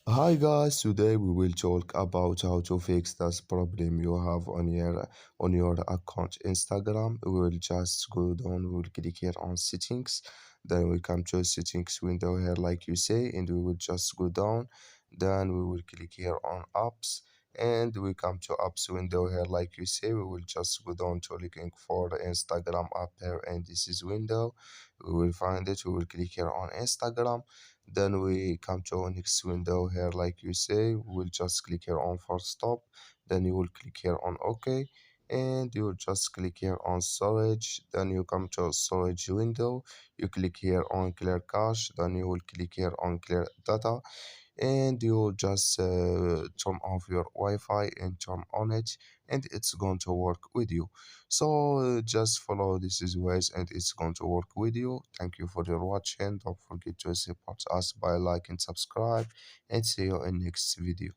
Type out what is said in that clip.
Hi guys, today we will talk about how to fix this problem you have on your account Instagram. We will just go down, we will click here on settings, then we come to settings window here like you say, and we will just go down, then we will click here on apps, and we come to apps window here like you say. We will just go down to looking for the Instagram app here, and this is window. We will find it, we will click here on Instagram, then we come to our next window here like you say. We'll just click here on first stop, then you will click here on OK, and you will just click here on storage, then you come to storage window, you click here on clear cache, then you will click here on clear data, and you just turn off your Wi-Fi and turn on it, and it's going to work with you. So just follow these ways and it's going to work with you. Thank you for your watching. Don't forget to support us by like and subscribe, and see you in next video.